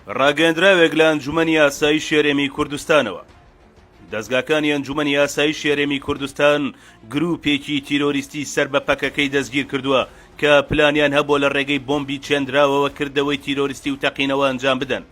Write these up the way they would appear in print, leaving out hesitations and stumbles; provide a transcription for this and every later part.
ڕاگەندراوێک لە ئەنجومەنی یاسایی شێرێمی کوردستانەوە. دەستگاکانی ئەنجومەنی یاسایی شێرێمی کوردستان گروپێکی تیرۆریستی سەر بە پەکەکەی دەستگیر کردووە کە پلانیان هەبوو لە ڕێگەی بۆمبی چێندراوەوە کردەوەی تیرۆریستی و تەقینەوە ئەنجام بدەن.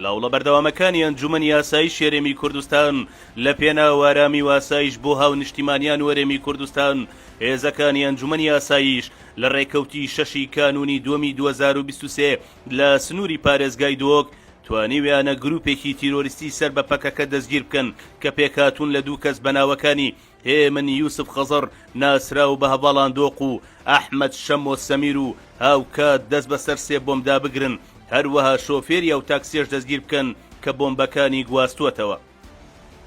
لەوڵە بەردەوامەکانی ئەنجومەنی یاسایی شێرێمی کوردستان لە پێناو ئارامی و ئاسایش بۆ هاو نیشتیمانیان وەرێمی کوردستان هێزەکانی ئەنجومەنی یاساییش لە ڕێکەوتی 6 کانونی 2023 لە سنووری پارێزگای دۆک توانیویانە گروپێکی تیرۆریستی سەر بە پەکەکە دەستگیر بکەن کە پێکهاتوون لە 2 کەس بەناوەکانی هێمن یوسف خەزەر ناسراو بە هەڤاڵان دۆق و ئەحمەد شەمۆ سەمیر و هاوکات دەست بەسەر 3 بۆمبدا بگرن، هەروەها شۆفێری ئەو تاکسیەش دەستگیر بکەن کە بۆمبەکانی گواستووەتەوە.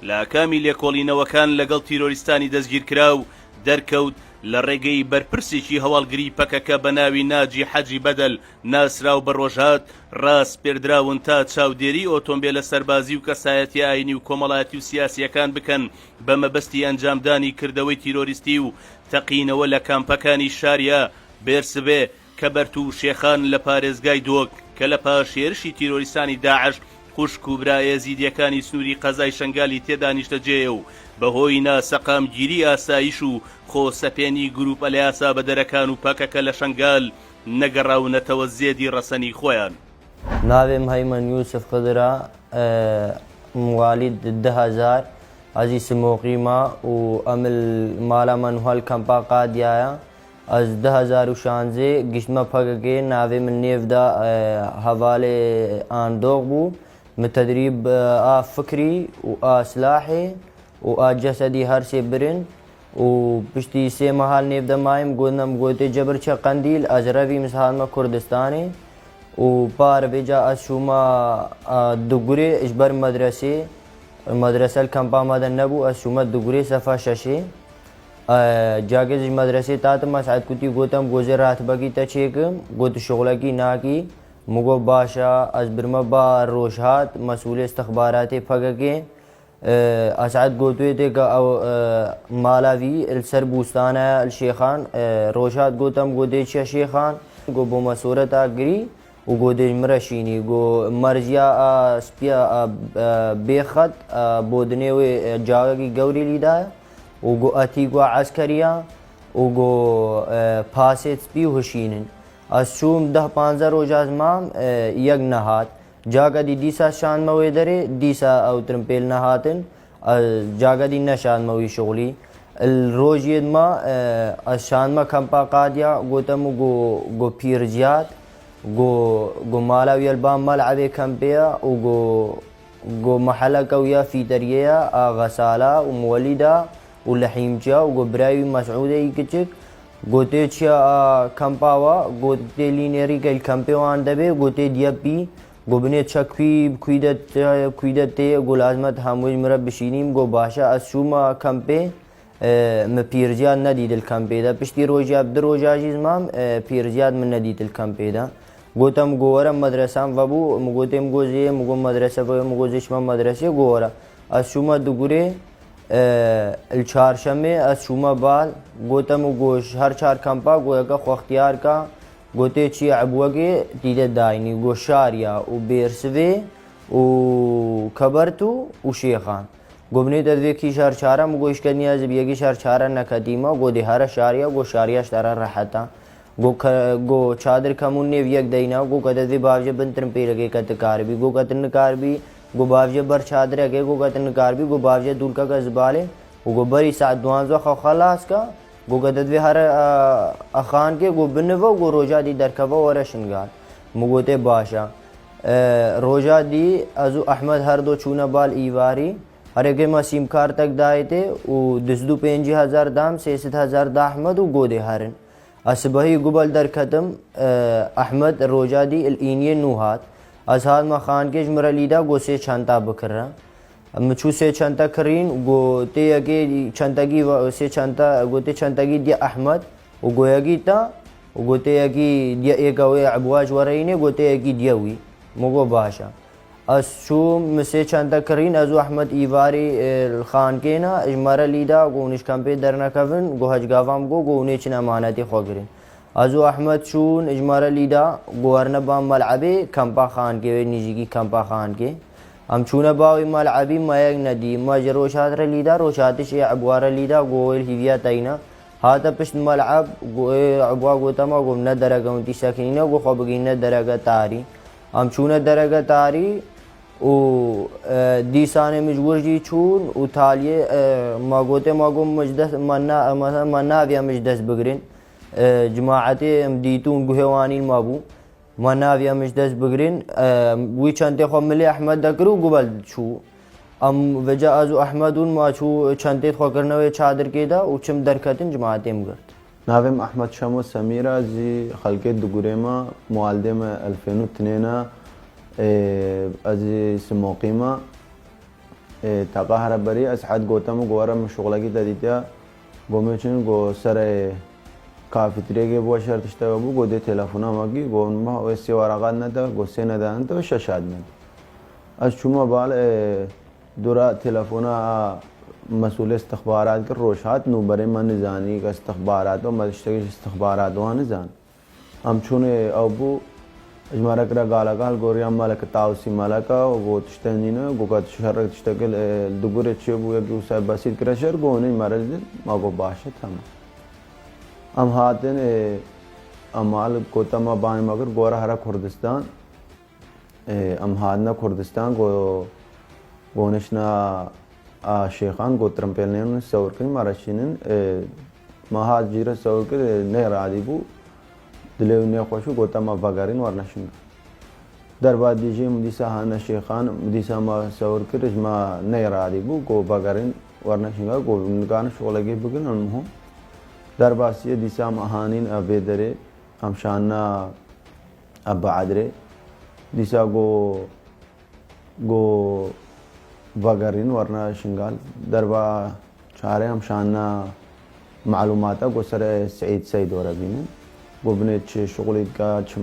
لە کامی لێکۆڵینەوەکان لەگەڵ تیرۆریستانی دەستگیرکراو دەرکەوت لە ڕێگەی بەرپرسێکی هەواڵگری پەکەکە بە ناوی ناجی حەجی بەدەل ناسراو بە ڕۆژهات ڕاست پێردراون تا چاودێری ئۆتۆمبیلە سەربازی و کەسایەتی ئاینی و کۆمەڵایەتی و سیاسیەکان بکەن بە مەبەستی ئەنجامدانی کردەوەی تیرۆریستی و تەقینەوە لە کامپەکانی شاریا بێرسبێ کەبەرت و شێخان لە پارێزگای دۆک کە لە پاش هێرشی تیرۆریستانی داعش خوشک و برایە زیدیەکانی سنووری قەزای شنگالی تێدانیشتە جێ و بەهۆی ناسەقامگیری ئاسایش و خۆسەپێنی گروپ ئەلیاسا بە دەرەکان و پاکەکە لە شنگال نەگەڕاونەتەوە زێدی ڕەسەنی خۆیان. ناوێم هەیمەن یوسف خضرا، موالید 2000 عزیز مۆقیمە و ئەمل مالا من هەل کەمپا قادیایە. از 2016 گشتمە پەکەکەی ناوێ من نێڤدا هەڤالێ ئاندۆق بوو متدريب فكري وسلاحي وجسدي هرسي برن وبشتي سي محل نبدا مايم قلنا مقوتي جبر چه قنديل أجربي مسحال ما كردستاني وبار بيجا أشوما دوغري إجبار مدرسة الكامبا مدن نبو أشوما دوغري صفا شاشي جاگز مدرسه تات ما ساعت كنتي قوتم گوزه راتبگی تا چیکم قوت شغلکی ناکی مگو باشا از برما با روشهات مسئول استخبارات فقکی اسعد قوتوی ته که مالاوی السر بوستان الشیخان روشهات قوتم قوته چه شیخان قو بو مسورت آگری و قوته مرشینی قو مرزیا سپیا بیخت بودنه و جاگی گوری لیده وگو اتیگو عسکریا وگو پاسیت بی هشینن از شوم 10-15 روز از مام یک نهاد جاگا دی دیسا شان موی داره دیسا او ترمپیل نهاتن جاگا دی نشان موی شغلی الروز ید ما از شان ما کمپا قادیا گوتم گو پیرجیات گو مالا وی البام ملعبه کمپیا گو محلة كويا في تريا غسالة ومولدة ولحيمجا وقبراوي مسعودة يكتشك قوتي تشيا كامباوا قوتي لينيري كي الكامبيوان دبي قوتي ديابي قبني تشكوي بكويدة تي قول عزمت هموج مرب بشينيم قو باشا أسوما كامبي مبيرجيات نديد الكامبي دا بشتي روجا بدر روجا جيزمام بيرجيات من نديد الكامبي دا قوتم قورا مدرسة وابو مقوتم قوزي مقوم مدرسة مقوزيش ما مدرسة قورا أسوما دقوري الچهارشنبه از شوما بال گوتم و گوش هر چهار کمپا گویا که خو اختیار کا گوته چی عبوگه دیده داینی گو شاریا و بیرسوی و کبرتو و شیخان گبنی تدوی کی شهر چهارم گوش کنی از بیگی شهر چهار نکدیما گو دی هر شاریا گو شاریاش ترا راحتا گو چادر کمونی یک دینا گو کدوی باوجه بنترم پیرگه کت کاربی گو کتن کاربی گو باوجه بر چادر اگه گو کتن کاربی گو باوجه دول کا زباله و بری ساعت 12 خلاص کا گو گدوی هر اخان کے گو بنو گو روجا دی درکوا ورشنگار مگوته باشا روجا دی ازو احمد هر دو چونه بال ایواری هر اگه ما سیم کار تک دایته و 25000 دام 300000 دا احمد و گوده هرن اسبهی گوبل در کتم احمد روجا دی الینی نوهات از حال ما خان کے جمرلیدا گو سے چانتا بکرا مچو سے چانتا کرین گو تے اگے چانتاگی سے چانتا گوتے چانتاگی دیا احمد و گویاگی تا و گوتے اگی دیا ایک اوے عبواج ورینه گوتے اگی دیاوی مگو باشا از شو مسے چانتا کرین ازو احمد ایواری الخان کینا اجمرا لیدا گو نش کمپی درنا کون گو حج گاوام گو نیچن امانتی خوگرین ازو احمد شون اجمارا لیدا گوارنا با ملعبی کمپا خان کے نیجی کمپا خان کے ام چونه باوی ملعبی ما یک ندی ما جروشات را لیدا روشاتش عبوار لیدا گویل هیویا تاینا هذا پشت ملعب عبوا گوتا ما گم نه درجه اونتی ساکنینه گو خواب گینه درجه تاری ام چونه درجه تاری و دیسانه مجبور جی چون و تالیه ما گوته ما گم مجدس منا مثلا منا بیا مجدس بگرین جماعت مديتون جهوانين مابو ما نافيا مش داس بقرين وي چنتي خو ملي احمد دكرو قبل شو ام وجا ازو احمد ما شو چنتي خو کرنوي چادر كيدا وچم دركتن جماعت مغرت ناوم احمد شمو سميرة زي خلقت دقوريما موالدم 2002 ازي سموقيما تقاهر بري اسعد قوتم قوارم شغلكي تديتيا قوميچن قو سر کافیتریه با شرط اشتباه بود گوده تلفن ماگی گون ما ویسی ورقات نده گوشه ندهند تو ششاد ند از شما بال دورا تلفن مسئول استخبارات که روشات نو برای من نزانی که استخبارات و مدشتگیش استخبارات و نزان هم چون ابو اجمالا کرا گالا گال گوریام مالک تاوسی مالکا و گو تشتنینه گو که شهر تشتگل دوگوره چه بو یکی وسای بسیط کرشر گونه مرز ما گو باشه تمام ام هاتن امال کوتما بان مگر گورا هرا کردستان ام هادنا کردستان گونشنا شیخان گوترم پلنن سور کن مارشینن مهاجر سور کن نه رادی بو دلیو نه خوشو گوتما بگارین ورنشین در بعد دیجی مدیسا هانا شیخان مدیسا ما سور کن ما نه رادی بو گو بگارین ورنشین گو نگان شغلگی بگن انهم در باسی دیسام اهانین ابیدره همشانا ابا عدره دیسا گو بگرین ورنا شنگال در با چاره همشانا معلوماتا گو سر سعید سید وربینن گو بنه چه شغلی کا چه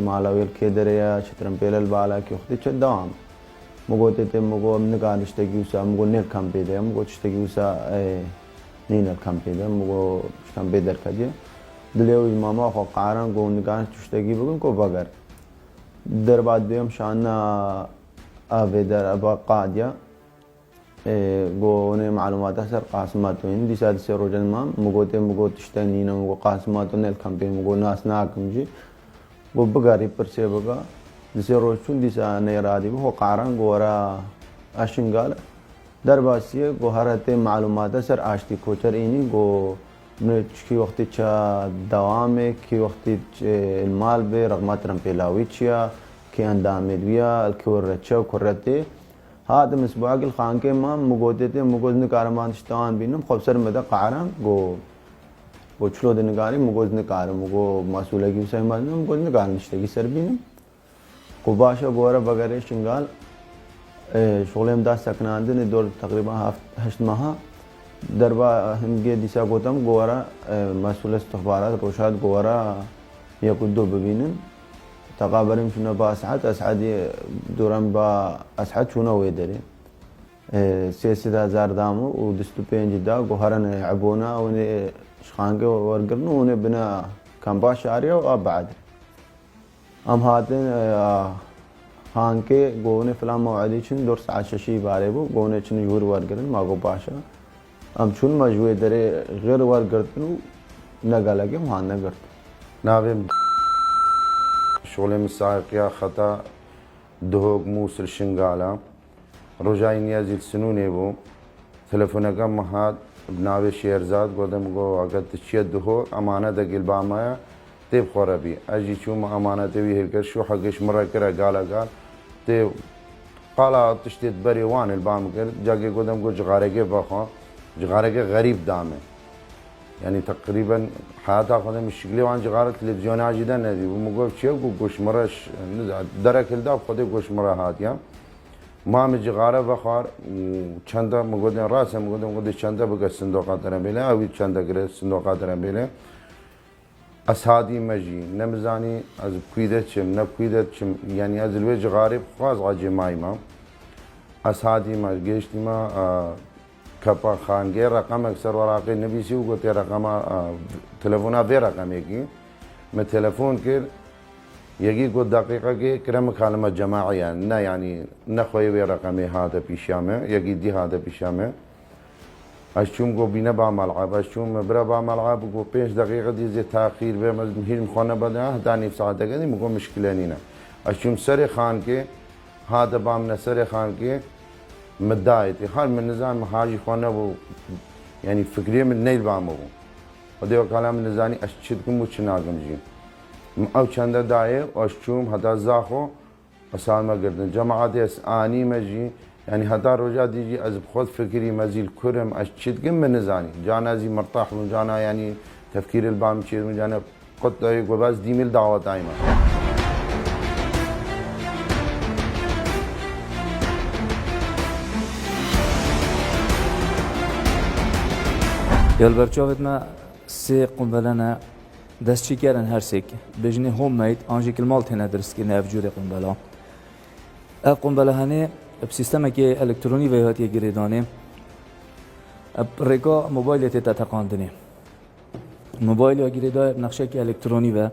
مالاویل که دره یا چه ترمپیل البالا که وقتی چه دوام مگو تیته مگو نگانشتگی وسا مگو نیک کم پیده مگو چشتگی وسا نين الكامبيدا مو كامبيدر كدي دليو ماما خو قارن گو نگان تشتگی بگن کو بگر در بعد بیم شانا ابيدر ابا قاديا گو نه معلومات سر قاسمات وين دي ساد سر روجن ما مگو تشتنينا مگو قاسمات نه الكامبي مگو ناس ناكم جي گو بگاري پر سے بگا دسه روچون دسا نه رادي خو قارن گورا اشنگال در باسی گو هرات معلومات سر آشتی کوچر اینی گو من کی وقتی چا دوامه کی وقتی المال به رقمات رم پیلاوی چیا کی اندام دویا الکور چا کرته هذا مسبوق الخان کے ما مگوتے مگوز نکارمان اشتان بینم خب سر مدا قارم گو چلو دنگاری مگوز نکارم مگو مسئولگی سر مدنم مگوز نکار نشتگی سر بینم گو باشا گورا بغیر شنگال شغلم داست سکناندن دور تقریبا 8 ماه دربا هنگی دیسا گوتم گوارا مسئول استخبارات روشاد گوارا یکو دو ببینن تقابلم شنا با اسعد دورم با اسعد شنا ويدري 3000 دامو و دستو پنج دا گوهرن عبونا و شخانگه ورگرنو و بنا کمبا شاریا و بعد ام هاتن هانكي گونه فلان موعدي چن دور ساعت ششي باره بو گونه چن يور ورگرن ماگو باشا ام چون مجوي دره غير ورگرتنو نگالگه مان نگرت ناویم شغل مساقيا خطا دهوك موسر شنگالا رجاي نيازي السنوني بو تلفونكا مهات بناوي شيرزاد قدم گو اگر تشيد دهو امانه دا قلبامايا تيب خوربي اجي شوم امانه تبي هيك شو حقش مره كره قال تيب قال تشتيت بري وان البام كر جاكي قدم گو جغارگه بخو جغارگه غريب دامه يعني تقريبا حياتها قدم الشكلي وان جغاره تلفزيون عجيدا ندي ومقول شيء گوش مرش درك الدا خدي گوش مره هات يا ما مجغاره بخار چندا مقول راس مقول چندا بگ صندوقات رمبيله او چندا گره صندوقات رمبيله اسهادي مجي نمزاني از كويدتشم نكويدتشم يعني از الوجه غارب خواز غاجي مايما اسهادي ما جيشتي ما كبا خان غير رقم اكثر وراقي نبي سي وقلت رقم تليفونا في رقم يكي من تلفون كر يجي قد دقيقة كي كرا مكالمة جماعية نا يعني نخوي رقمي هذا بيشامه يجي دي هذا بيشامه اشوم قو بينا با ملعب اشوم برا با ملعب قو 5 دقيقة دي زي تأخير به هيج مخانة بدا داني ساعة دقيقة مقو مشكلة نينا اشوم سري خان كي هذا بامنا سري خان كي مدايتي هر من نظام حاجي خانه بو يعني فكرية من نيل بامو وديو كلام نزاني اشتكم وشناغم جي او چند دايه اشوم هذا زاخو اسالما قردن جماعات اني مجي يعني هذا رجع ديجي از بخود فكري مزيل كرم اشتكم من نزاني جانا زي مرتاح من جانا يعني تفكير البام چيز من جانا قد دايق وبس ديميل دعوة دايما یالبرچاوت ما سه قنبلنا دستچی کردن هر سیک بجنی هوم مید آنجی کلمال تنه درست که نفجور قنبله اف قنبله هنه بسیستم که الکترونی و هاتی گریدانه رگا موبایل تا تقاندنی موبایل یا گریدای نقشه که الکترونی و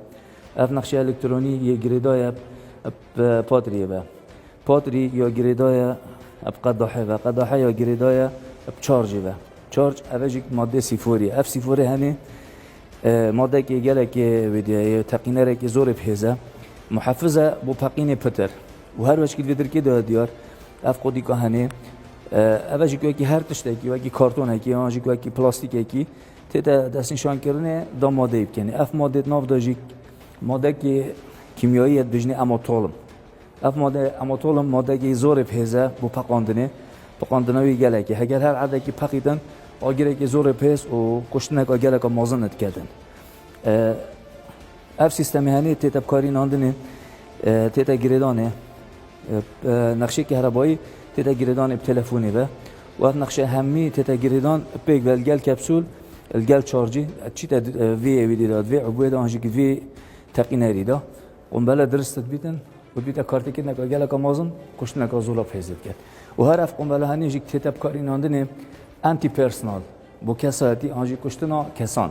اف نقشه الکترونی یه گریدای پاتریه و پاتری یا گریدای قداحه و قداحه یا گریدای چارجی و چارج اوجی ماده سیفوری اف سیفوری هنه ماده که گله که ویدیو تقینه که زور بهزه محفظه بو پقین پتر و هر وقت که ویدر که داد دیار اف قدی که هنه اوجی که هر تشته که وقتی کارتونه که آنجی که پلاستیکه که تیتا دست نشان کردن دا ماده بکنه اف ماده ناف داجی ماده که کیمیایی بجنه اماتولم اف ماده اماتولم ماده که زور بهزه بو پقاندنه وی گله که اگر هر عده که پقیدن آگره که زور پیس و کشتنه که آگره که مازنت کردن اف سیستمی هنی تیتا بکاری ناندنه تیتا گریدانه نقشه که هربایی تیتا گریدان بتلفونی به و اف نقشه همی تیتا گریدان پیک و الگل کپسول الگل چارجی چی تا وی ویدی داد وی عبوه دا آنجی که وی تقینه ریدا قنبله درستت بیتن و بیتا کارتی که نکا گله که مازن کشتنه که زولا پیزید کرد و هر اف قنبله هنی جی تیتا بکاری ناندنه انتی پرسونال بو کساتی آنجی کشتنا کسان